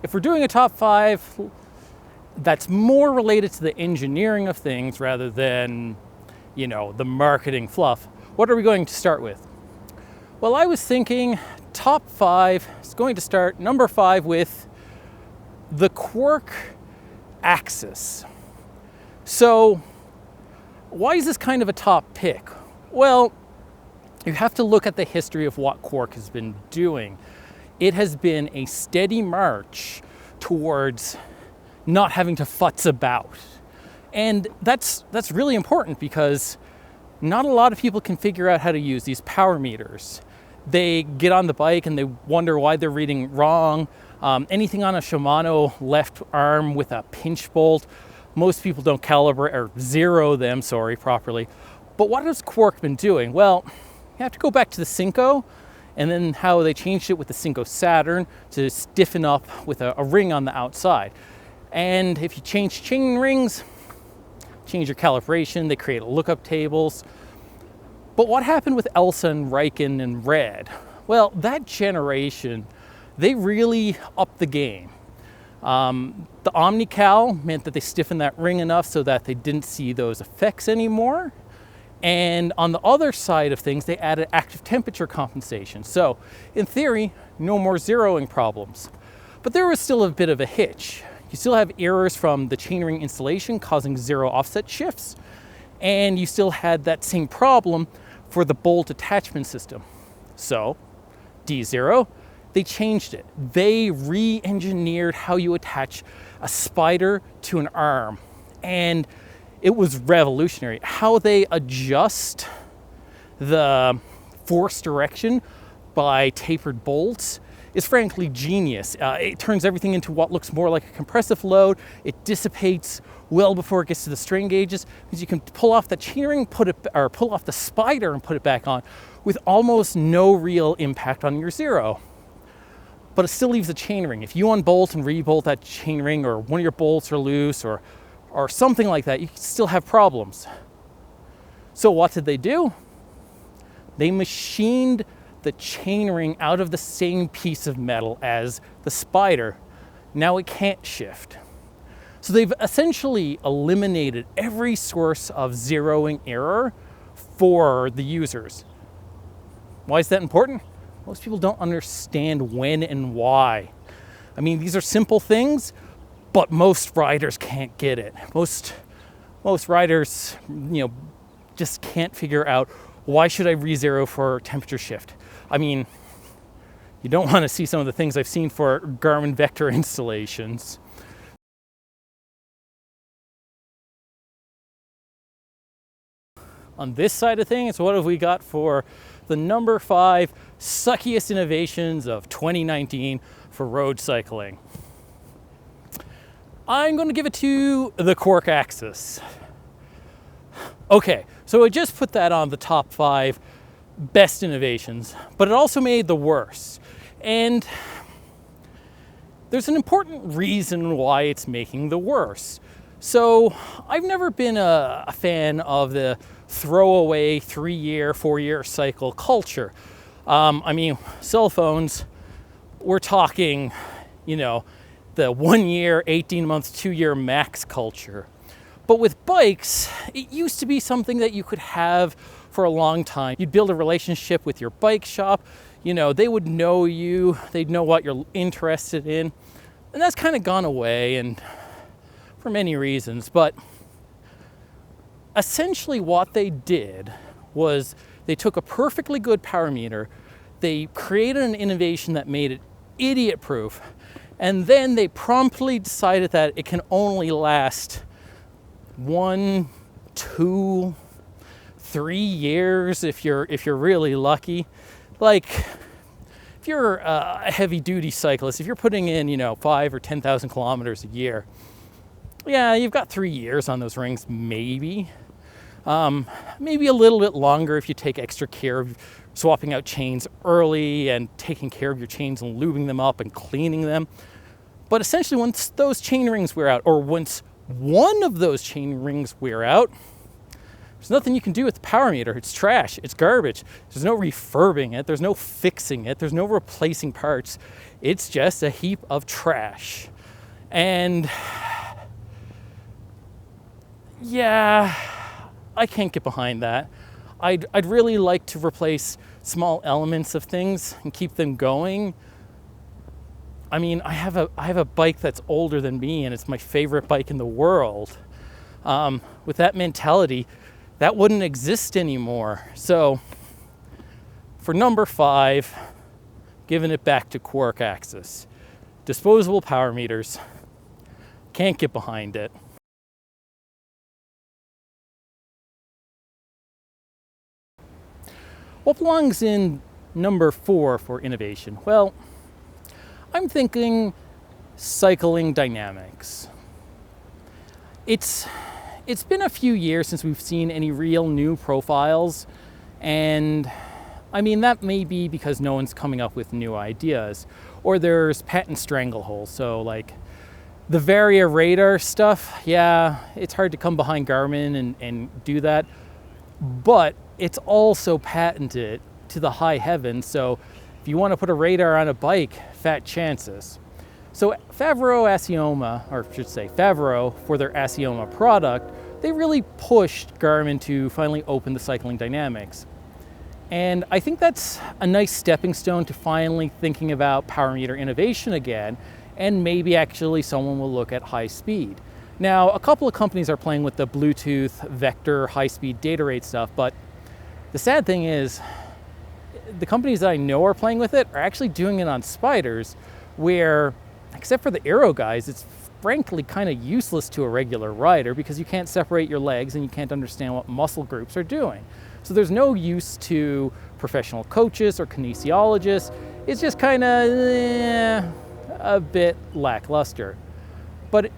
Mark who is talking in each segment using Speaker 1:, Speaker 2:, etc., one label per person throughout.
Speaker 1: if we're doing a top 5 that's more related to the engineering of things rather than, you know, the marketing fluff, what are we going to start with? Well, I was thinking top 5 is going to start number 5 with the QUARQ axis. So why is this kind of a top pick? Well, you have to look at the history of what QUARQ has been doing. It has been a steady march towards not having to futz about. And that's really important because not a lot of people can figure out how to use these power meters. They get on the bike and they wonder why they're reading wrong. Anything on a Shimano left arm with a pinch bolt, most people don't calibrate or zero them, properly. But what has QUARQ been doing? Well, you have to go back to the Cinco and then how they changed it with the Cinco Saturn to stiffen up with a ring on the outside. And if you change chain rings, change your calibration, they create lookup tables. But what happened with Elsa and Riken and Red? Well, that generation, they really upped the game. The Omnical meant that they stiffened that ring enough so that they didn't see those effects anymore. And on the other side of things, they added active temperature compensation. So in theory, no more zeroing problems. But there was still a bit of a hitch. You still have errors from the chainring installation causing zero offset shifts. And you still had that same problem for the bolt attachment system. So D0, they changed it. They re-engineered how you attach a spider to an arm. And it was revolutionary. How they adjust the force direction by tapered bolts is frankly genius. It turns everything into what looks more like a compressive load. It dissipates well before it gets to the strain gauges, because you can pull off the chainring, pull off the spider and put it back on with almost no real impact on your zero. But it still leaves a chainring. If you unbolt and rebolt that chainring, or one of your bolts are loose, or something like that, you can still have problems. So what did they do? They machined the chainring out of the same piece of metal as the spider. Now it can't shift. So they've essentially eliminated every source of zeroing error for the users. Why is that important? Most people don't understand when and why. I mean, these are simple things, but most riders can't get it. Most riders, just can't figure out, why should I re-zero for temperature shift? I mean, you don't want to see some of the things I've seen for Garmin Vector installations. On this side of things, what have we got for the number 5 suckiest innovations of 2019 for road cycling? I'm going to give it to the QUARQ axis. Okay, so I just put that on the top 5 best innovations, but it also made the worst. And there's an important reason why it's making the worst. So I've never been a fan of the throwaway 3-year, 4-year cycle culture. I mean, cell phones, we're talking, the 1 year, 18 months, 2 year max culture. But with bikes, it used to be something that you could have for a long time. You'd build a relationship with your bike shop. They would know you. They'd know what you're interested in. And that's kind of gone away, and for many reasons. But essentially what they did was they took a perfectly good power meter, they created an innovation that made it idiot-proof, and then they promptly decided that it can only last 1, 2, 3 years if you're really lucky. Like, if you're a heavy-duty cyclist, if you're putting in 5 or 10,000 kilometers a year, yeah, you've got 3 years on those rings, maybe. Maybe a little bit longer if you take extra care of swapping out chains early and taking care of your chains and lubing them up and cleaning them. But essentially, once those chain rings wear out, or once one of those chain rings wear out, There's nothing you can do with the power meter. It's trash, it's garbage. There's no refurbing it, there's no fixing it, there's no replacing parts. It's just a heap of trash. And yeah, I can't get behind that. I'd really like to replace small elements of things and keep them going. I mean, I have a bike that's older than me, and it's my favorite bike in the world. With that mentality, that wouldn't exist anymore. So for number 5, giving it back to QUARQ axis. Disposable power meters. Can't get behind it. What belongs in number 4 for innovation? Well, I'm thinking cycling dynamics. It's been a few years since we've seen any real new profiles, and I mean, that may be because no one's coming up with new ideas, or there's patent strangleholds. So like the Varia radar stuff, yeah, it's hard to come behind GARMIN and do that, but it's also patented to the high heavens. So if you want to put a radar on a bike, fat chances. So Favreau Asioma, or I should say Favreau, for their Asioma product, they really pushed GARMIN to finally open the cycling dynamics. And I think that's a nice stepping stone to finally thinking about power meter innovation again, and maybe actually someone will look at high speed. Now, a couple of companies are playing with the Bluetooth, vector, high-speed data rate stuff, but the sad thing is, the companies that I know are playing with it are actually doing it on spiders, where, except for the aero guys, it's frankly kind of useless to a regular rider because you can't separate your legs and you can't understand what muscle groups are doing. So there's no use to professional coaches or kinesiologists. It's just kind of a bit lackluster. But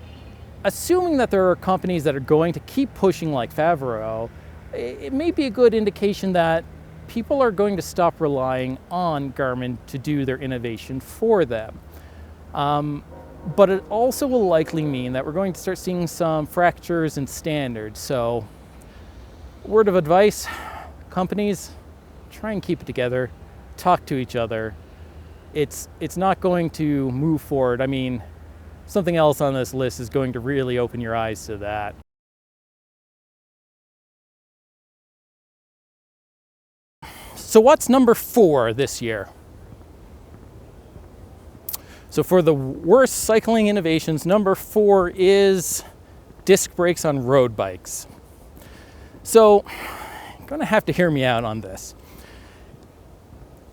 Speaker 1: assuming that there are companies that are going to keep pushing like Favreau, it may be a good indication that people are going to stop relying on GARMIN to do their innovation for them. But it also will likely mean that we're going to start seeing some fractures in standards. So, word of advice, companies, try and keep it together, talk to each other. It's not going to move forward. I mean, something else on this list is going to really open your eyes to that. So what's number 4 this year? So for the worst cycling innovations, number 4 is disc brakes on road bikes. So you're going to have to hear me out on this.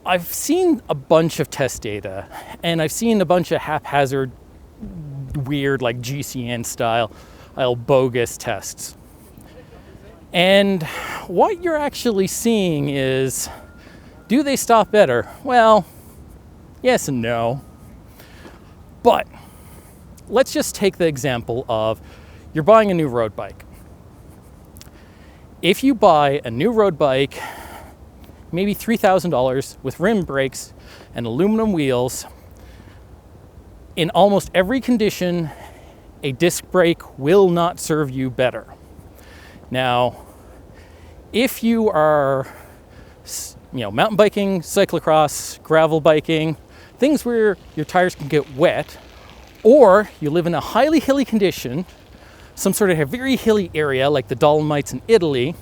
Speaker 1: I've seen a bunch of test data, and I've seen a bunch of haphazard, weird, like GCN style, bogus tests. And what you're actually seeing is, do they stop better? Well, yes and no. But let's just take the example of you're buying a new road bike. If you buy a new road bike, maybe $3,000 with rim brakes and aluminum wheels, in almost every condition, a disc brake will not serve you better. Now, if you are, mountain biking, cyclocross, gravel biking, things where your tires can get wet, or you live in a highly hilly condition, some sort of a very hilly area like the Dolomites in Italy,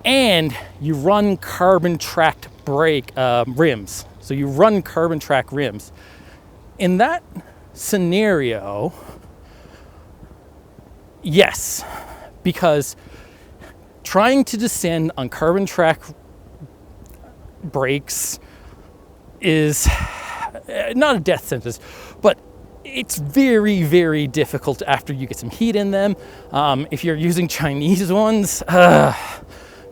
Speaker 1: and you run carbon tracked brake rims. So you run carbon track rims. In that scenario, yes, because trying to descend on carbon track brakes is not a death sentence, but it's very, very difficult after you get some heat in them. If you're using Chinese ones,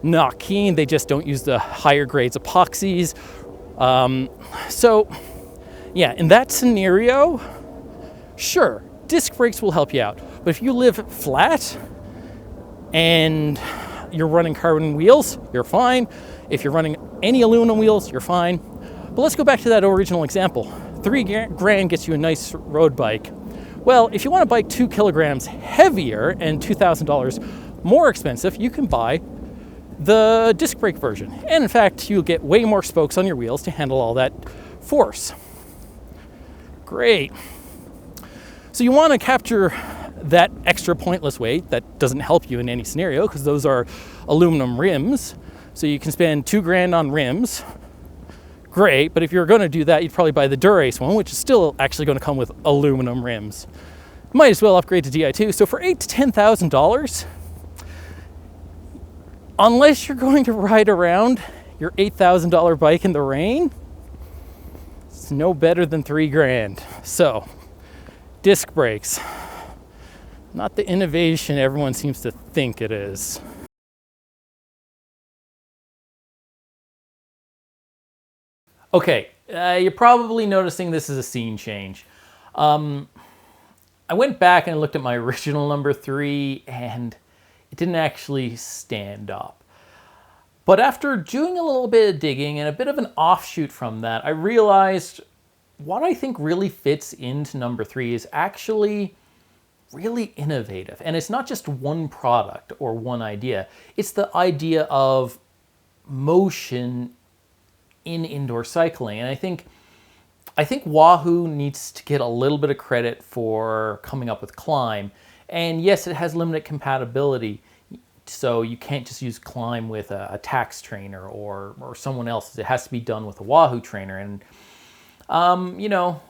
Speaker 1: not keen. They just don't use the higher grades epoxies. So yeah, in that scenario, sure, disc brakes will help you out. But if you live flat and you're running carbon wheels, you're fine. If you're running any aluminum wheels, you're fine. But let's go back to that original example. $3,000 gets you a nice road bike. Well, if you want a bike 2 kilograms heavier and $2,000 more expensive, you can buy the disc brake version. And in fact, you'll get way more spokes on your wheels to handle all that force. Great. So you want to capture that extra pointless weight that doesn't help you in any scenario, because those are aluminum rims. So you can spend $2,000 on rims. Great, but if you're going to do that, you'd probably buy the Dura-Ace one, which is still actually going to come with aluminum rims. Might as well upgrade to Di2. So for $8,000 to $10,000, unless you're going to ride around your $8,000 bike in the rain, it's no better than $3,000. So, disc brakes, not the innovation everyone seems to think it is. Okay, you're probably noticing this is a scene change. I went back and looked at my original number 3, and it didn't actually stand up. But after doing a little bit of digging and a bit of an offshoot from that, I realized what I think really fits into number 3 is actually really innovative. And it's not just one product or one idea. It's the idea of motion in indoor cycling. And I think Wahoo needs to get a little bit of credit for coming up with Climb. And yes, it has limited compatibility, so you can't just use Climb with a Tax trainer or someone else's. It has to be done with a Wahoo trainer. And you know,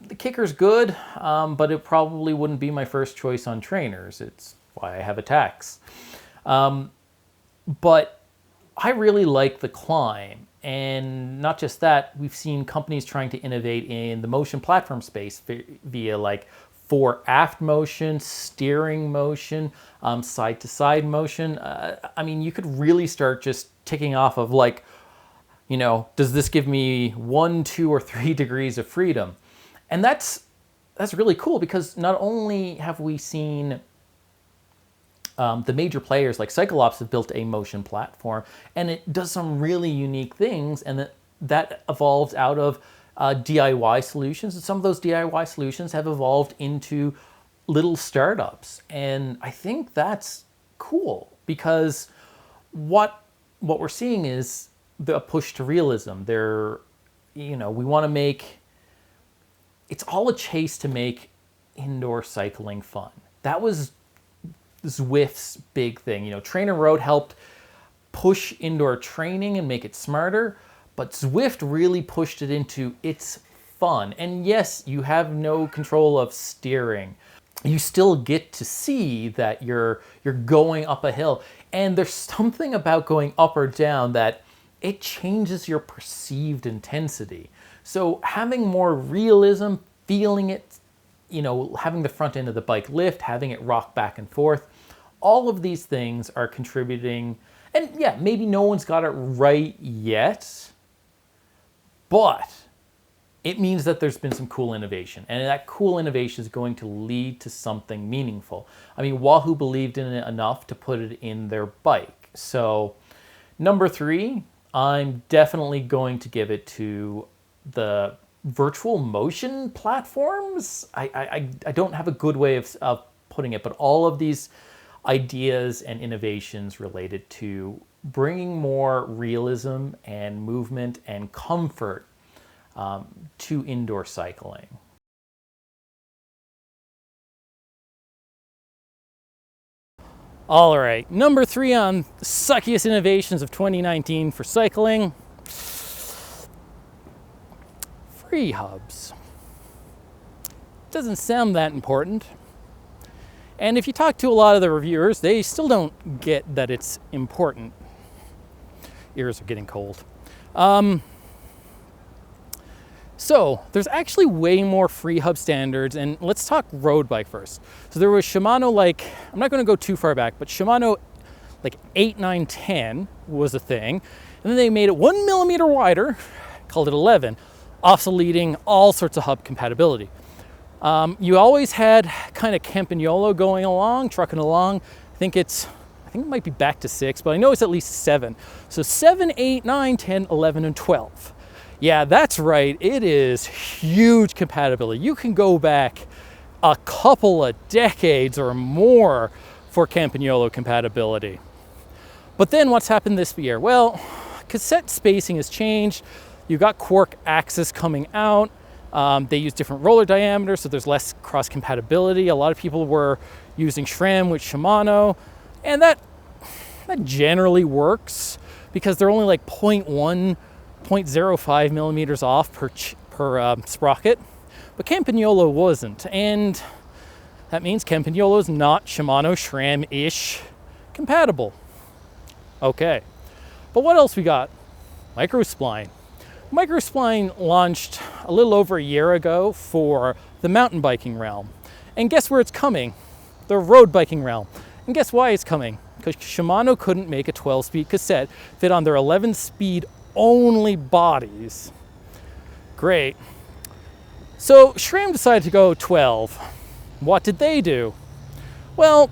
Speaker 1: the kicker's good, but it probably wouldn't be my first choice on trainers. It's why I have a Tax. But I really like the Climb. And not just that, we've seen companies trying to innovate in the motion platform space via like fore-aft motion, steering motion, side-to-side motion. I mean, you could really start just ticking off of like, you know, does this give me 1, 2, or 3 degrees of freedom? And that's really cool, because not only have we seen the major players like CycleOps have built a motion platform, and it does some really unique things, and that evolves out of DIY solutions. And some of those DIY solutions have evolved into little startups. And I think that's cool, because what we're seeing is the push to realism. You know, we want to make, it's all a chase to make indoor cycling fun. That was Zwift's big thing. You know, Trainer Road helped push indoor training and make it smarter, but Zwift really pushed it into it's fun. And yes, you have no control of steering. You still get to see that you're going up a hill. And there's something about going up or down that it changes your perceived intensity. So having more realism, feeling it, you know, having the front end of the bike lift, having it rock back and forth, all of these things are contributing. And yeah, maybe no one's got it right yet, but it means that there's been some cool innovation, and that cool innovation is going to lead to something meaningful. I mean, Wahoo believed in it enough to put it in their bike. So number 3, I'm definitely going to give it to the virtual motion platforms. I don't have a good way of putting it, but all of these ideas and innovations related to bringing more realism and movement and comfort to indoor cycling. All right, number 3 on the suckiest innovations of 2019 for cycling. FREEHUBs. Doesn't sound that important. And if you talk to a lot of the reviewers, they still don't get that it's important. Ears are getting cold. So there's actually way more FREEHUB standards, and let's talk road bike first. So there was Shimano, like, I'm not going to go too far back, but Shimano like 8, 9, 10 was a thing, and then they made it 1 millimeter wider, called it 11, obsoleting all sorts of hub compatibility. You always had kind of Campagnolo going along, trucking along. I think it might be back to 6, but I know it's at least 7. So 7, 8, 9, 10, 11, and 12. Yeah, that's right. It is huge compatibility. You can go back a couple of decades or more for Campagnolo compatibility. But then what's happened this year? Well, cassette spacing has changed. You've got QUARQ axis coming out. They use different roller diameters, so there's less cross compatibility. A lot of people were using SRAM with Shimano, and that generally works because they're only like 0.1, 0.05 millimeters off per sprocket. But Campagnolo wasn't, and that means Campagnolo is not Shimano SRAM-ish compatible. Okay, but what else we got? Microspline. Microspline launched a little over a year ago for the mountain biking realm. And guess where it's coming? The road biking realm. And guess why it's coming? Because Shimano couldn't make a 12-speed cassette fit on their 11-speed only bodies. Great. So SRAM decided to go 12. What did they do? Well,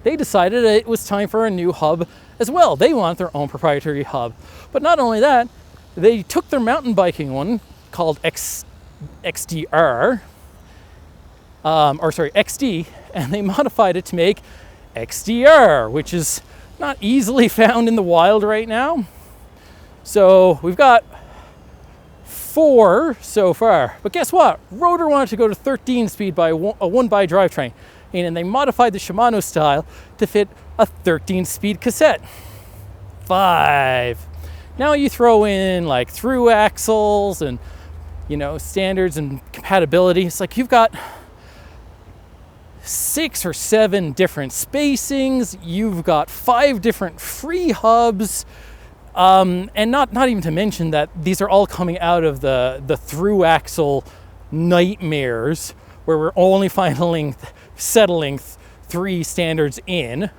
Speaker 1: they decided it was time for a new hub as well. They want their own proprietary hub. But not only that, they took their mountain biking one called XD, and they modified it to make XDR, which is not easily found in the wild right now. So we've got 4 so far. But guess what? Rotor wanted to go to 13 speed by a 1x drivetrain, and they modified the Shimano style to fit a 13-speed cassette. 5. Now you throw in like through axles and, you know, standards and compatibility. It's like you've got 6 or 7 different spacings. You've got 5 different free hubs. And not even to mention that these are all coming out of the through axle nightmares where we're only finally settling 3 standards in.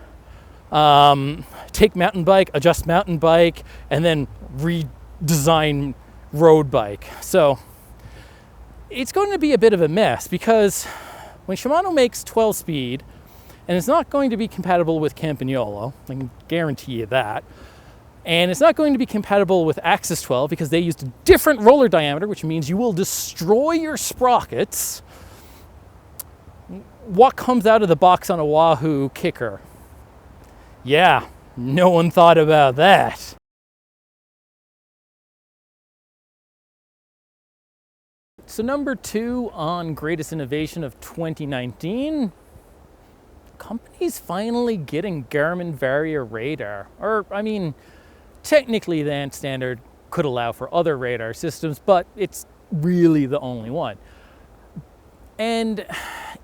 Speaker 1: Take mountain bike, adjust mountain bike, and then redesign road bike. So it's going to be a bit of a mess because when Shimano makes 12 speed, and it's not going to be compatible with Campagnolo, I can guarantee you that, and it's not going to be compatible with Axis 12 because they used a different roller diameter, which means you will destroy your sprockets. What comes out of the box on a Wahoo kicker? Yeah, no one thought about that. So number 2 on greatest innovation of 2019, companies finally getting Garmin Varia radar. Or, I mean, technically the ANT standard could allow for other radar systems, but it's really the only one. And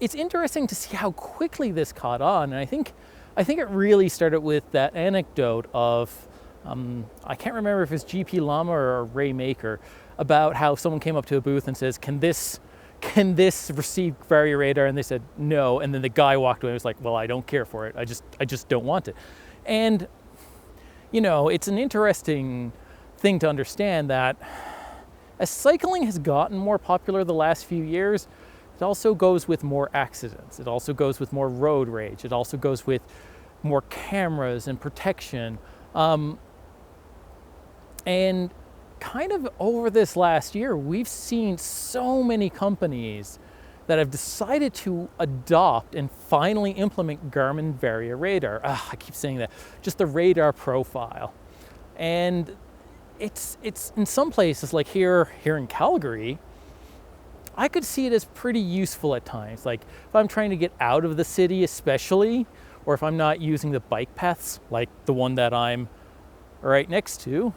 Speaker 1: it's interesting to see how quickly this caught on, and I think it really started with that anecdote of, I can't remember if it's GP Llama or Ray Maker, about how someone came up to a booth and says, can this receive Varia radar? And they said, no. And then the guy walked away and was like, well, I don't care for it. I just don't want it. And, you know, it's an interesting thing to understand that as cycling has gotten more popular the last few years, it also goes with more accidents. It also goes with more road rage. It also goes with more cameras and protection. And kind of over this last year, we've seen so many companies that have decided to adopt and finally implement Garmin Varia radar. I keep saying that, just the radar profile. And it's in some places, like here in Calgary, I could see it as pretty useful at times. Like if I'm trying to get out of the city especially, or if I'm not using the bike paths, like the one that I'm right next to,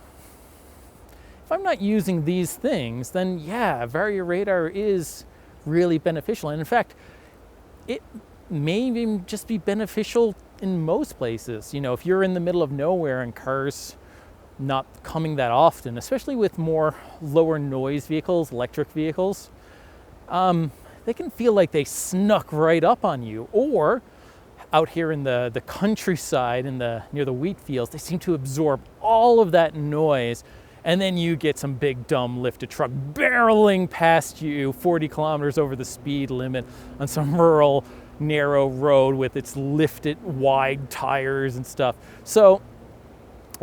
Speaker 1: if I'm not using these things, then yeah, Varia radar is really beneficial. And in fact, it may even just be beneficial in most places. You know, if you're in the middle of nowhere and cars not coming that often, especially with more lower noise vehicles, electric vehicles, they can feel like they snuck right up on you. Or out here in the countryside, near the wheat fields, they seem to absorb all of that noise. And then you get some big dumb lifted truck barreling past you 40 kilometers over the speed limit on some rural narrow road with its lifted wide tires and stuff. So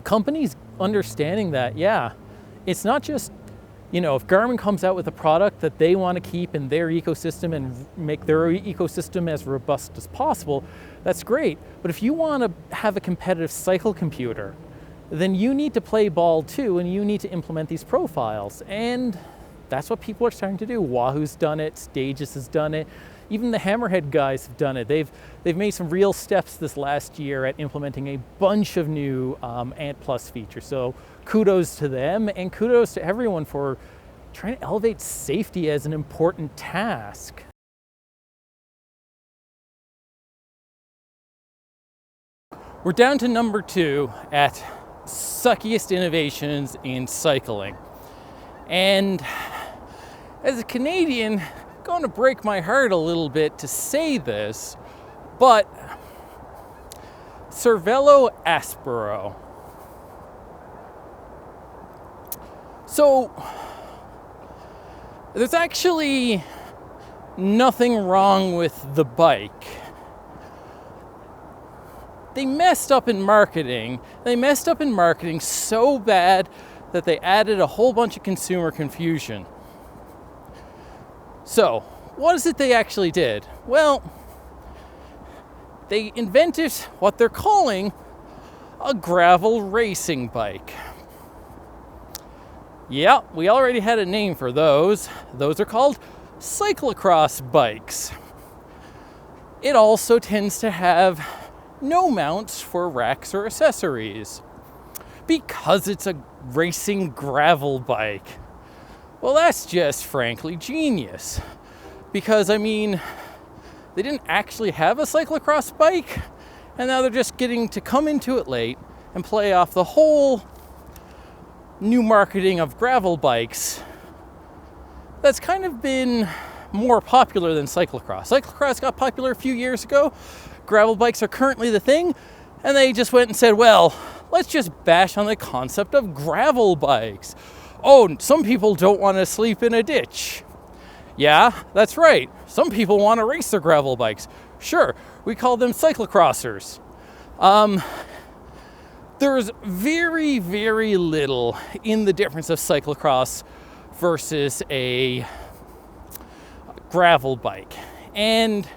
Speaker 1: companies understanding that, yeah, it's not just You know, if Garmin comes out with a product that they want to keep in their ecosystem and make their ecosystem as robust as possible, that's great. But if you want to have a competitive cycle computer, then you need to play ball too, and you need to implement these profiles. And that's what people are starting to do. Wahoo's done it, Stages has done it, even the Hammerhead guys have done it. They've made some real steps this last year at implementing a bunch of new Ant Plus features. So kudos to them, and kudos to everyone for trying to elevate safety as an important task. We're down to number 2 at suckiest innovations in cycling. And as a Canadian, going to break my heart a little bit to say this, but CERVELO ASPERO. So there's actually nothing wrong with the bike. They messed up in marketing. They messed up in marketing so bad that they added a whole bunch of consumer confusion. So, what is it they actually did? Well, they invented what they're calling a gravel racing bike. Yeah, we already had a name for those. Those are called cyclocross bikes. It also tends to have no mounts for racks or accessories because it's a racing gravel bike. Well, that's just frankly genius, because I mean, they didn't actually have a cyclocross bike, and now they're just getting to come into it late and play off the whole new marketing of gravel bikes that's kind of been more popular than cyclocross. Cyclocross got popular a few years ago. Gravel bikes are currently the thing, and they just went and said, well, let's just bash on the concept of gravel bikes. Oh, some people don't want to sleep in a ditch. Yeah, that's right. Some people want to race their gravel bikes. Sure, we call them cyclocrossers. There's very, very little in the difference of cyclocross versus a gravel bike. And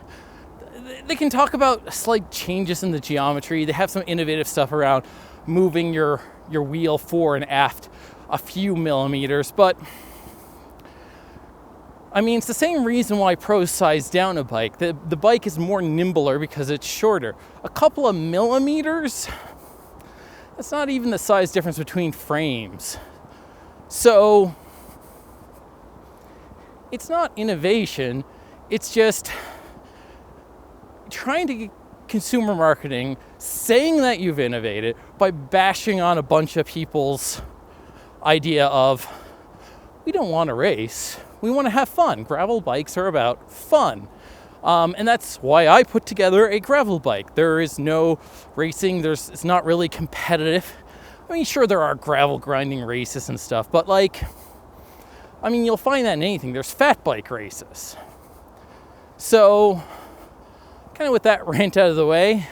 Speaker 1: they can talk about slight changes in the geometry. They have some innovative stuff around moving your wheel fore and aft a few millimeters, but I mean, it's the same reason why pros size down a bike. The bike is more nimbler because it's shorter. A couple of millimeters, that's not even the size difference between frames. So it's not innovation, it's just trying to get consumer marketing saying that you've innovated by bashing on a bunch of people's idea of, we don't want to race, we want to have fun. Gravel bikes are about fun. And that's why I put together a gravel bike. There is no racing, it's not really competitive. I mean, sure, there are gravel grinding races and stuff, but you'll find that in anything. There's fat bike races. So, kind of with that rant out of the way,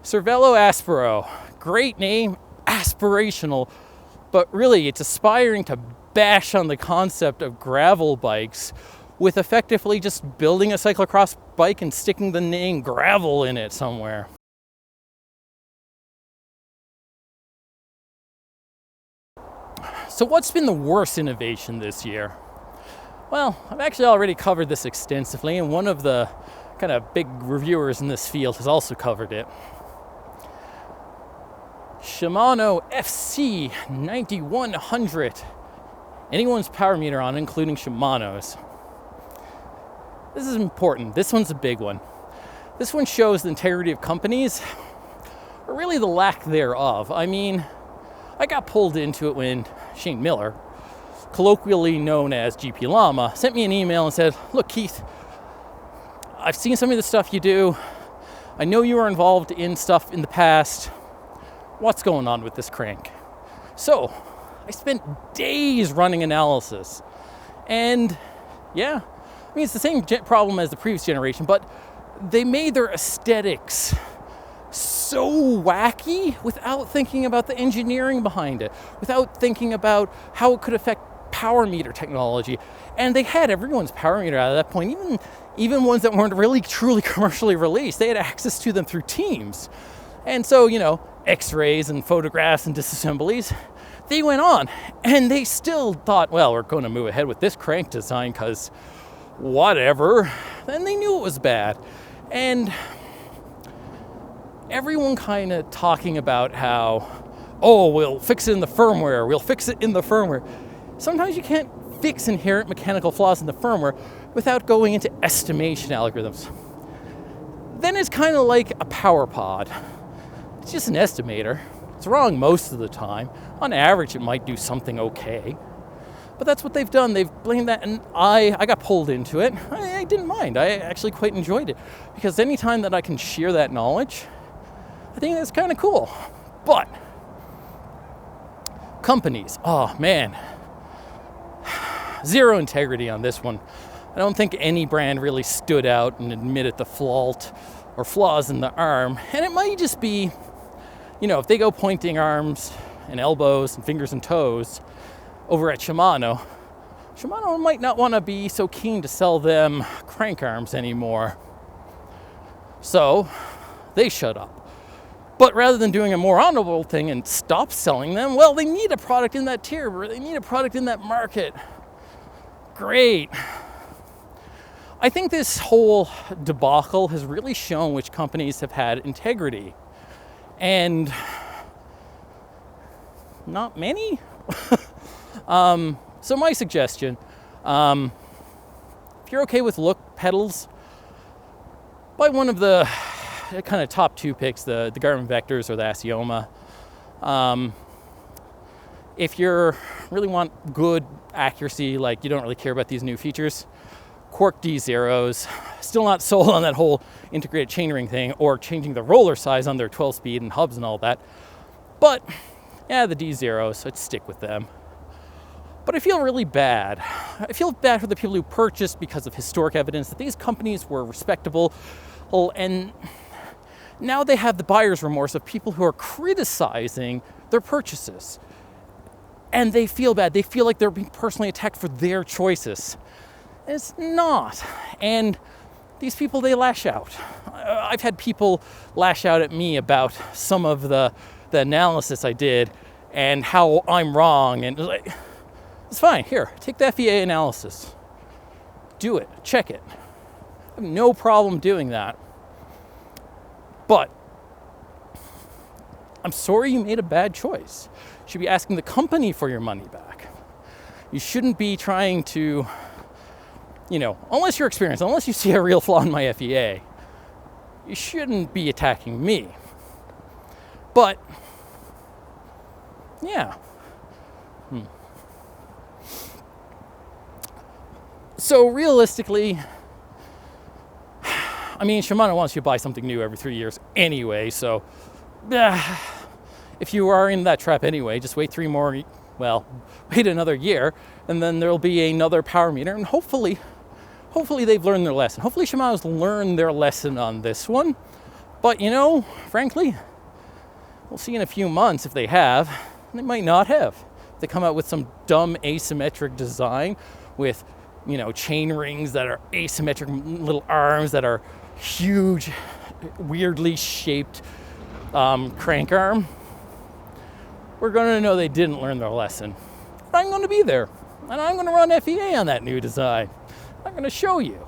Speaker 1: CERVELO ASPERO, great name, aspirational, but really it's aspiring to bash on the concept of gravel bikes with effectively just building a cyclocross bike and sticking the name gravel in it somewhere. So what's been the worst innovation this year? Well, I've actually already covered this extensively, and one of the kind of big reviewers in this field has also covered it. Shimano FC 9100. Anyone's power meter on, including Shimano's. This is important. This one's a big one. This one shows the integrity of companies, or really the lack thereof. I mean, I got pulled into it when Shane Miller, colloquially known as GP Llama, sent me an email and said, look, Keith, I've seen some of the stuff you do. I know you were involved in stuff in the past. What's going on with this crank? So I spent days running analysis. And yeah, I mean, it's the same problem as the previous generation, but they made their aesthetics so wacky without thinking about the engineering behind it, without thinking about how it could affect power meter technology, and they had everyone's power meter out at that point, even ones that weren't really truly commercially released. They had access to them through Teams. And so, x-rays and photographs and disassemblies, they went on, and they still thought, well, we're going to move ahead with this crank design because whatever. And they knew it was bad. And everyone kind of talking about how, oh, we'll fix it in the firmware, we'll fix it in the firmware. Sometimes you can't fix inherent mechanical flaws in the firmware without going into estimation algorithms. Then it's kind of like a power pod. It's just an estimator. It's wrong most of the time. On average, it might do something okay. But that's what they've done. They've blamed that, and I got pulled into it. I didn't mind. I actually quite enjoyed it. Because anytime that I can share that knowledge, I think that's kind of cool. But companies, oh man, zero integrity on this one. I don't think any brand really stood out and admitted the fault or flaws in the arm. And it might just be, if they go pointing arms and elbows and fingers and toes over at Shimano might not want to be so keen to sell them crank arms anymore. So they shut up. But rather than doing a more honorable thing and stop selling them, well, they need a product in that tier, or they need a product in that market. Great. I think this whole debacle has really shown which companies have had integrity. And not many. So my suggestion, if you're okay with look pedals, buy one of the kind of top two picks, the GARMIN Vectors or the Asioma. If you really want good accuracy, like you don't really care about these new features, QUARQ D0s. Still not sold on that whole integrated chainring thing or changing the roller size on their 12-speed and hubs and all that. But yeah, the D0s, I'd stick with them. But I feel really bad. I feel bad for the people who purchased because of historic evidence that these companies were respectable, and now they have the buyer's remorse of people who are criticizing their purchases. And they feel bad. They feel like they're being personally attacked for their choices. It's not. And these people, they lash out. I've had people lash out at me about some of the analysis I did and how I'm wrong. And it's fine. Here, take the FEA analysis. Do it. Check it. I have no problem doing that. But I'm sorry you made a bad choice. You should be asking the company for your money back. You shouldn't be trying to, unless you're experienced, unless you see a real flaw in my FEA, you shouldn't be attacking me. But, yeah. So realistically, Shimano wants you to buy something new every 3 years anyway, so if you are in that trap anyway, just wait wait another year, and then there'll be another power meter, and hopefully they've learned their lesson. Hopefully Shimano's learned their lesson on this one. But, frankly, we'll see in a few months if they have. They might not have. If they come out with some dumb asymmetric design with, chain rings that are asymmetric little arms that are huge, weirdly shaped crank arm, we're going to know they didn't learn their lesson. I'm going to be there, and I'm going to run FEA on that new design. I'm going to show you.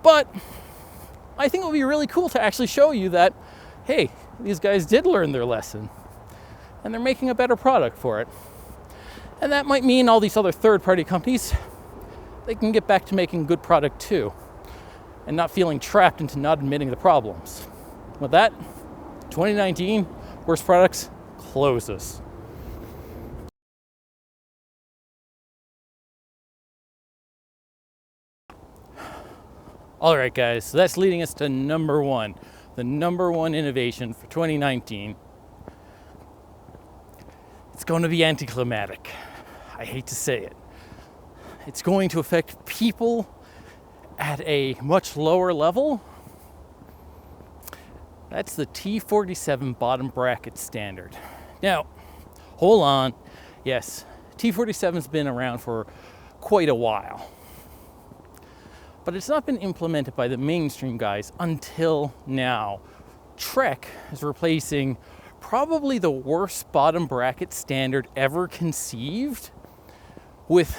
Speaker 1: But I think it would be really cool to actually show you that, hey, these guys did learn their lesson, and they're making a better product for it. And that might mean all these other third-party companies, they can get back to making good product too, and not feeling trapped into not admitting the problems. With that, 2019, Worst Products closes. All right, guys, so that's leading us to number one, the number one innovation for 2019. It's going to be anticlimactic. I hate to say it. It's going to affect people at a much lower level. That's the T47 bottom bracket standard. Now, hold on. Yes, T47's been around for quite a while, but it's not been implemented by the mainstream guys until now. Trek is replacing probably the worst bottom bracket standard ever conceived with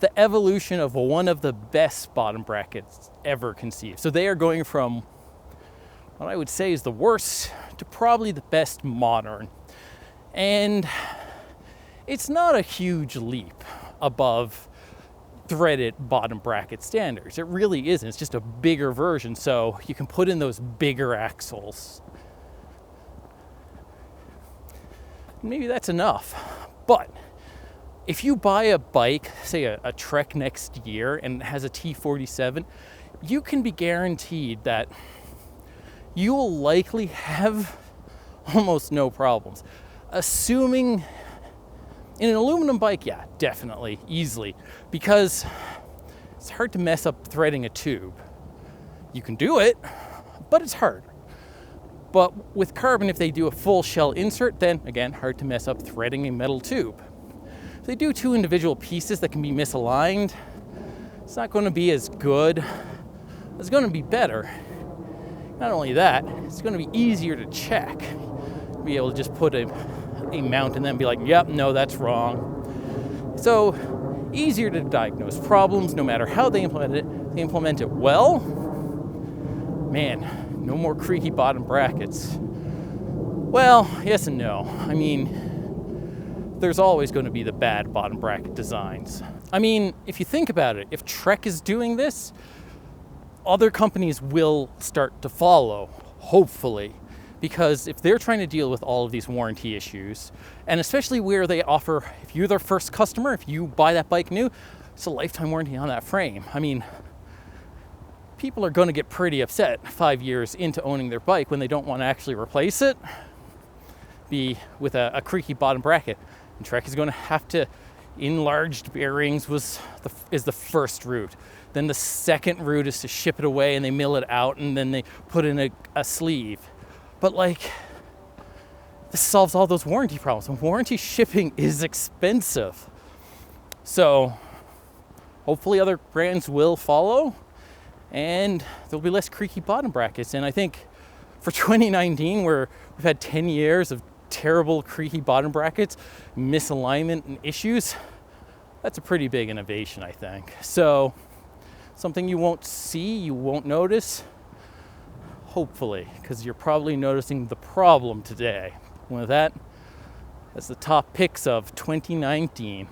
Speaker 1: the evolution of one of the best bottom brackets ever conceived. So they are going from what I would say is the worst to probably the best modern. And it's not a huge leap above threaded bottom bracket standards. It really isn't. It's just a bigger version, so you can put in those bigger axles. Maybe that's enough. But if you buy a bike, say a Trek next year, and it has a T47, you can be guaranteed that you will likely have almost no problems. Assuming in an aluminum bike, yeah, definitely, easily, because it's hard to mess up threading a tube. You can do it, but it's hard. But with carbon, if they do a full shell insert, then again, hard to mess up threading a metal tube. If they do two individual pieces that can be misaligned, it's not going to be as good. It's going to be better. Not only that, it's going to be easier to check. Be able to just put a mount and then be like, yep, no, that's wrong. So easier to diagnose problems no matter how they implement it. They implement it well. Man, no more creaky bottom brackets. Well, yes and no. I mean, there's always going to be the bad bottom bracket designs. I mean, if you think about it, if Trek is doing this, other companies will start to follow, hopefully. Because if they're trying to deal with all of these warranty issues, and especially where they offer, if you're their first customer, if you buy that bike new, it's a lifetime warranty on that frame. I mean, people are going to get pretty upset 5 years into owning their bike when they don't want to actually replace it, be with a creaky bottom bracket. And Trek is going to have to, enlarged bearings is the first route. Then the second route is to ship it away and they mill it out and then they put in a sleeve. But like, this solves all those warranty problems. And warranty shipping is expensive. So hopefully other brands will follow and there'll be less creaky bottom brackets. And I think for 2019, where we've had 10 years of terrible creaky bottom brackets, misalignment and issues, that's a pretty big innovation, I think. So something you won't see, you won't notice, hopefully, because you're probably noticing the problem today. With that, that's the top picks of 2019.